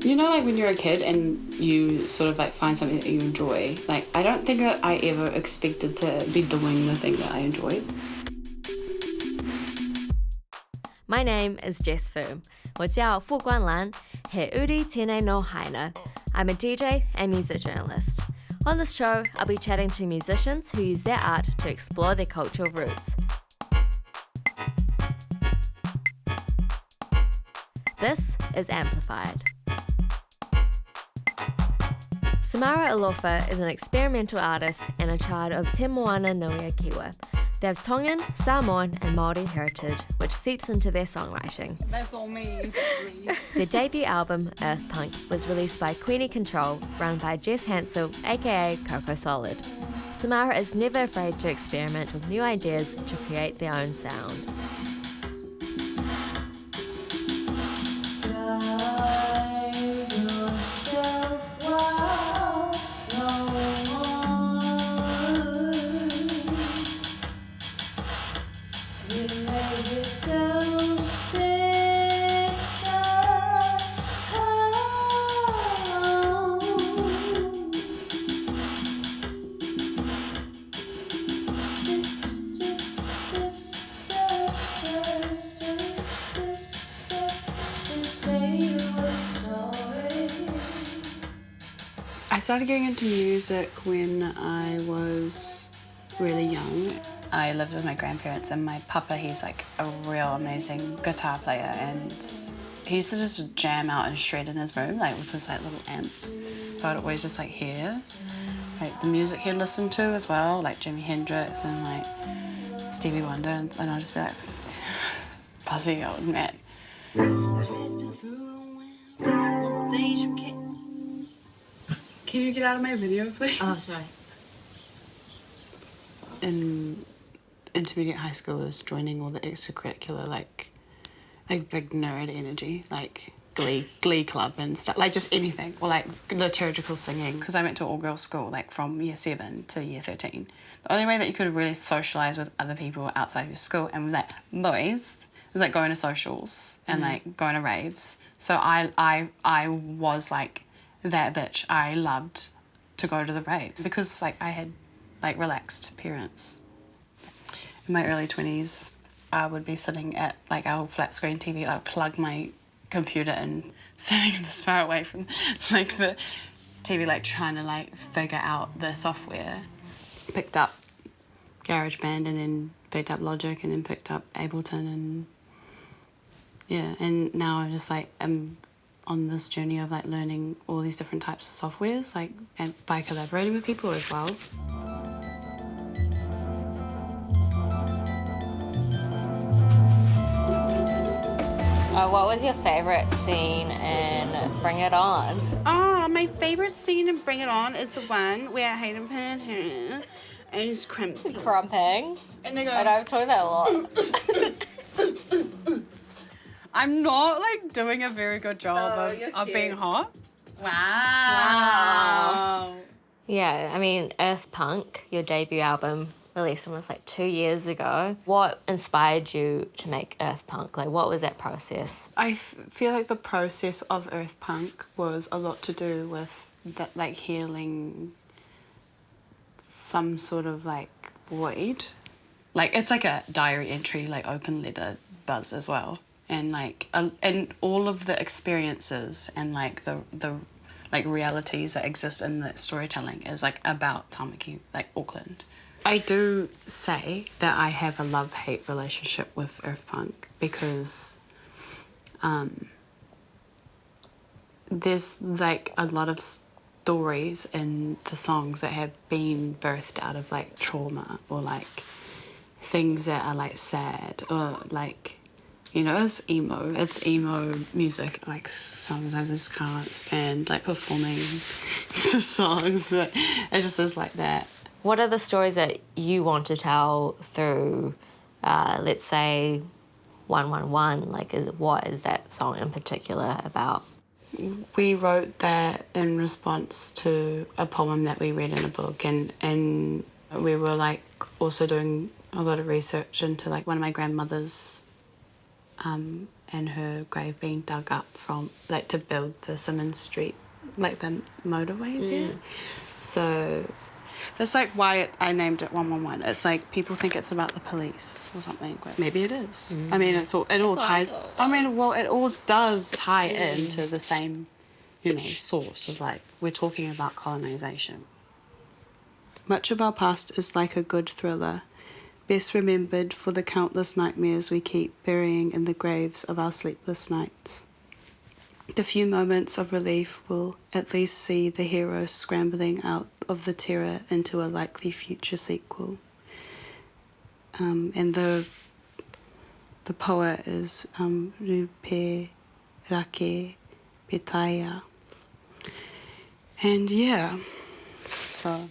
You know, like when you're a kid and you sort of like find something that you enjoy, like I don't think that I ever expected to be doing the thing that I enjoyed. My name is Jess Fu. 我叫傅冠兰, he uri tēnei no haina. I'm a DJ and music journalist. On this show, I'll be chatting to musicians who use their art to explore their cultural roots. This is Amplified. Samara Alofa is an experimental artist and a child of Te-Moana-nui-akiwa. They have Tongan, Samoan and Māori heritage, which seeps into their songwriting. That's all me. Their debut album, Earth Punk, was released by Queenie Control, run by Jess Hansel, aka Coco Solid. Samara is never afraid to experiment with new ideas to create their own sound. I started getting into music when I was really young. I lived with my grandparents and my papa, he's like a real amazing guitar player, and he used to just jam out and shred in his room, like with this like little amp. So I'd always just like hear like the music he'd listen to as well, like Jimi Hendrix and like Stevie Wonder, and I'd just be like buzzing out and mad. Can you get out of my video, please? Oh, sorry. In intermediate high school, I was joining all the extracurricular, like big nerd energy, like glee club and stuff, like just anything, or like liturgical singing. Because I went to all-girls school, like from year 7 to year 13. The only way that you could really socialise with other people outside of your school and with like boys was like going to socials and like going to raves. So I was like that bitch. I loved to go to the raves because like I had like relaxed parents. In my early 20s, I would be sitting at like our flat screen TV. I'd plug my computer in, sitting this far away from like the TV, like trying to like figure out the software. Picked up GarageBand and then picked up Logic and then picked up Ableton, and yeah, and now I'm just like I'm on this journey of like learning all these different types of softwares, like, and by collaborating with people as well. What was your favourite scene in Bring It On? Oh, my favourite scene in Bring It On is the one where Hayden Panettiere and he's crumping. Crumping. And they go... And I've told that a lot. I'm not, like, doing a very good job of being hot. Wow. Yeah, I mean, Earth Punk, your debut album, released almost like 2 years ago. What inspired you to make Earth Punk? Like, what was that process? I feel like the process of Earth Punk was a lot to do with that, like, healing some sort of, like, void. Like, it's like a diary entry, like, open letter buzz as well. And, like, and all of the experiences and, like, the like, realities that exist in the storytelling is, like, about Tamaki, like, Auckland. I do say that I have a love-hate relationship with Earth Punk because there's like a lot of stories in the songs that have been birthed out of like trauma or like things that are like sad or like, you know, it's emo music. Like sometimes I just can't stand like performing the songs. It just is like that. What are the stories that you want to tell through, let's say, 111? Like, what is that song in particular about? We wrote that in response to a poem that we read in a book, and we were like also doing a lot of research into like one of my grandmothers and her grave being dug up from, like, to build the Simmons Street, like the motorway there. So that's like why I named it 111. It's like people think it's about the police or something, but maybe it is. I mean, it all ties. I mean, well, it all does tie into the same, source of, like, we're talking about colonization. Much of our past is like a good thriller, best remembered for the countless nightmares we keep burying in the graves of our sleepless nights. The few moments of relief will at least see the hero scrambling out of the terror into a likely future sequel. And the poet is Rupe Rake Petaya. And yeah, so...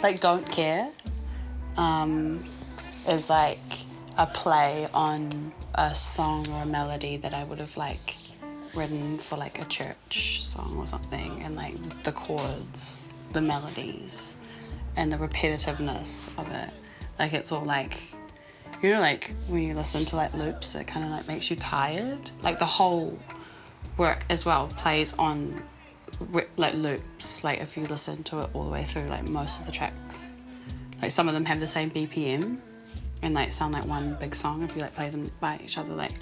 Like, Don't Care is like a play on a song or a melody that I would have, like, written for, like, a church song or something, and, like, the chords, the melodies, and the repetitiveness of it. Like, it's all, like, like, when you listen to, like, loops, it kind of, like, makes you tired. Like, the whole work as well plays on like loops, like if you listen to it all the way through, like most of the tracks, like some of them have the same BPM and like sound like one big song if you like play them by each other, like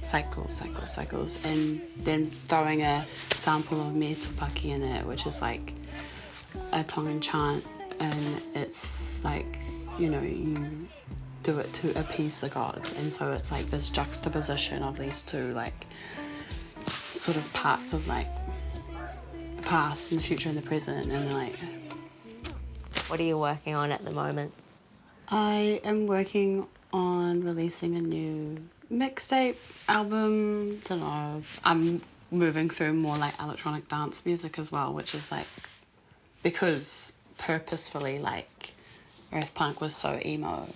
cycles, and then throwing a sample of Me Tupaki in it, which is like a Tongan chant, and it's like, you do it to appease the gods, and so it's like this juxtaposition of these two, like, sort of parts of, like, the past and the future and the present, and, like... What are you working on at the moment? I am working on releasing a new mixtape, album, don't know. I'm moving through more, like, electronic dance music as well, which is, like, because purposefully, like, Earth Punk was so emo,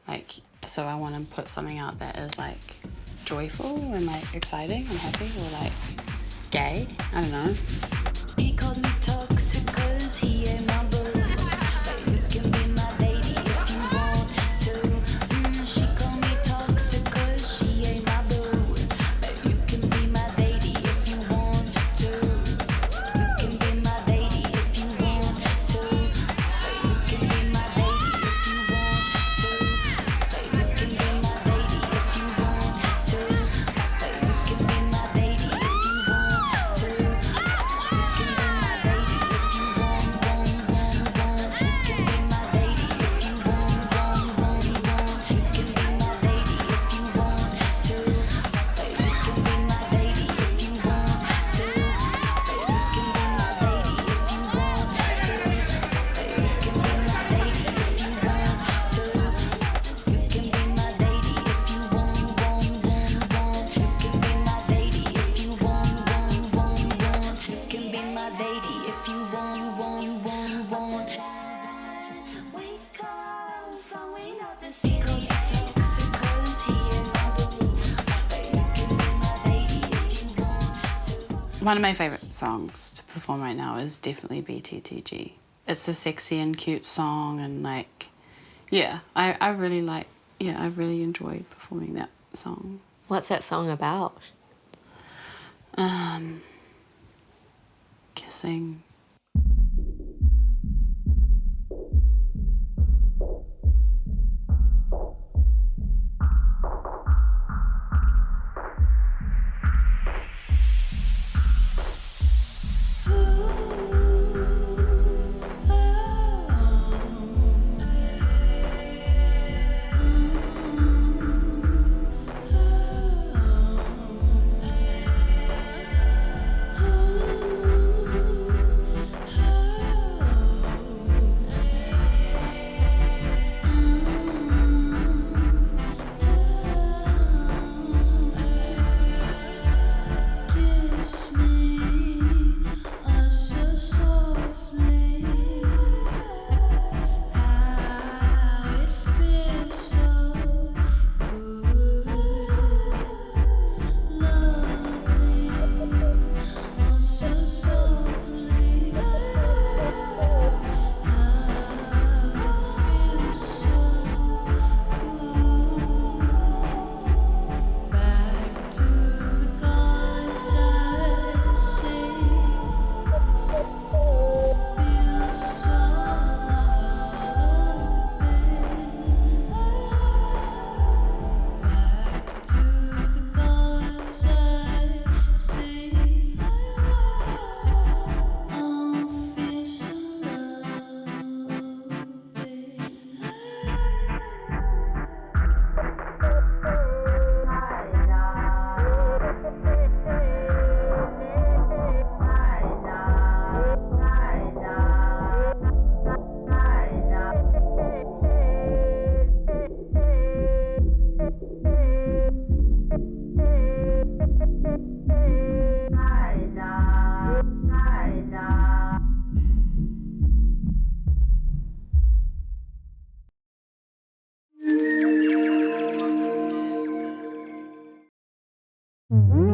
like, so I want to put something out that is, like, joyful and, like, exciting and happy, or, like, gay. I don't know. He called me toxic 'cause he ain't my boo. But you can be my lady if you want to. She called me toxic 'cause she ain't my boo. But you can be my lady if you want to. You can be my lady if you want to. But you can be my lady if you want to. But you can be my lady if you want to. But you can be my lady if you want to. One of my favourite songs to perform right now is definitely BTTG. It's a sexy and cute song, and, like, yeah, I really enjoy performing that song. What's that song about? Kissing. Mm-hmm.